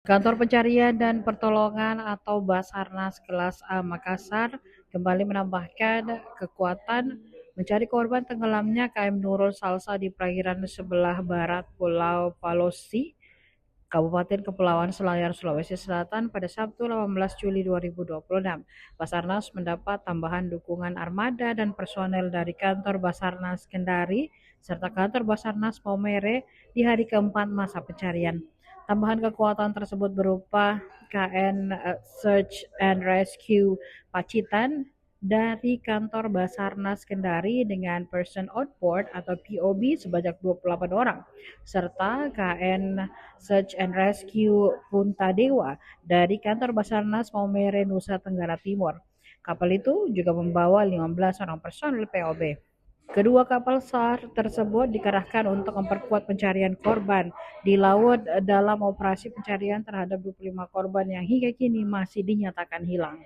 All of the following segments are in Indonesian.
Kantor Pencarian dan Pertolongan atau Basarnas Kelas A Makassar kembali menambahkan kekuatan mencari korban tenggelamnya KM Nurul Salsa di perairan sebelah barat Pulau Palosi, Kabupaten Kepulauan Selayar, Sulawesi Selatan pada Sabtu 18 Juli 2026. Basarnas mendapat tambahan dukungan armada dan personel dari kantor Basarnas Kendari serta kantor Basarnas Maumere di hari keempat masa pencarian. Tambahan kekuatan tersebut berupa KN Search and Rescue Pacitan dari kantor Basarnas Kendari dengan person on board atau POB sebanyak 28 orang, serta KN Search and Rescue Punta Dewa dari kantor Basarnas Maumere, Nusa Tenggara Timur. Kapal itu juga membawa 15 orang personel POB. Kedua kapal SAR tersebut dikerahkan untuk memperkuat pencarian korban di laut dalam operasi pencarian terhadap 25 korban yang hingga kini masih dinyatakan hilang.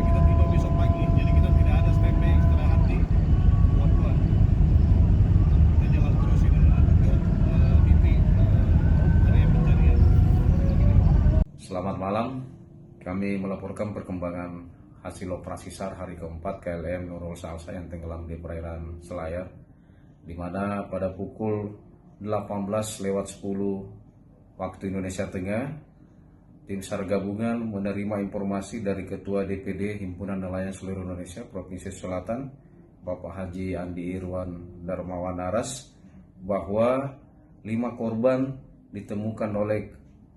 Kita tiba besok pagi, jadi kita tidak ada standby istirahat di pelabuhan. Kita jalan terus ini menuju ke titik area pencarian. Selamat malam, kami melaporkan perkembangan hasil operasi SAR hari keempat KLM Nurul Salsa yang tenggelam di perairan Selayar, di mana pada pukul 18:10 waktu Indonesia Tengah, tim SAR gabungan menerima informasi dari Ketua DPD Himpunan Nelayan Seluruh Indonesia Provinsi Selatan, Bapak Haji Andi Irwan Darmawan Naras, bahwa 5 korban ditemukan oleh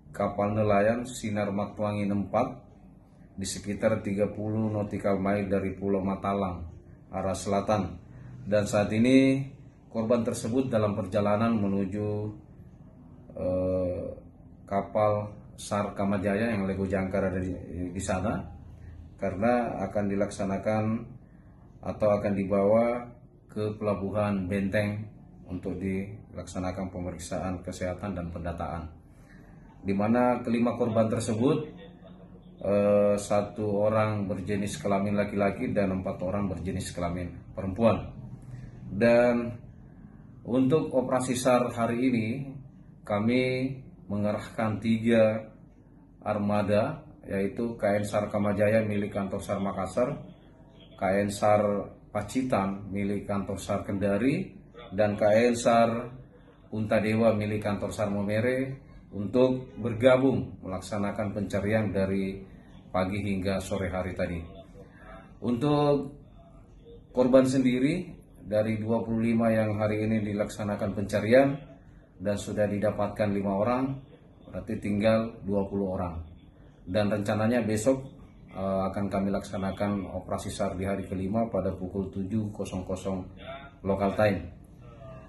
kapal nelayan Sinar Matwangi 4 di sekitar 30 nautical mile dari Pulau Matalang, arah selatan. Dan saat ini korban tersebut dalam perjalanan menuju kapal SAR Kamajaya yang Lego Jangkar ada di sana, karena akan dilaksanakan atau akan dibawa ke pelabuhan Benteng untuk dilaksanakan pemeriksaan kesehatan dan pendataan. Di mana kelima korban tersebut, 1 orang berjenis kelamin laki-laki dan 4 orang berjenis kelamin perempuan. Dan untuk operasi SAR hari ini kami mengerahkan 3 armada, yaitu KN SAR Kamajaya milik kantor SAR Makassar, KN SAR Pacitan milik kantor SAR Kendari, dan KN SAR Punta Dewa milik kantor SAR Maumere untuk bergabung melaksanakan pencarian dari pagi hingga sore hari tadi. Untuk korban sendiri, dari 25 yang hari ini dilaksanakan pencarian dan sudah didapatkan 5 orang, berarti tinggal 20 orang. Dan rencananya besok akan kami laksanakan operasi SAR di hari kelima pada pukul 7.00 local time.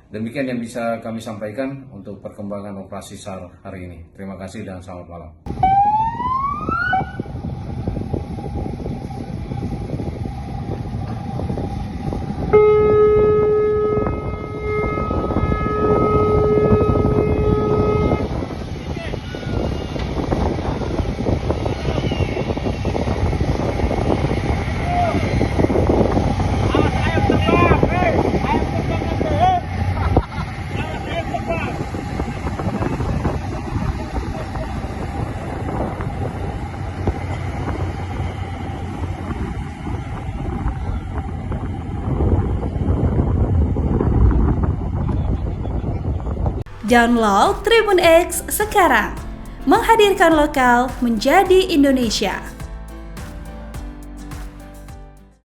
Demikian yang bisa kami sampaikan untuk perkembangan operasi SAR hari ini. Terima kasih dan selamat malam. Download Tribun X sekarang. Menghadirkan lokal menjadi Indonesia.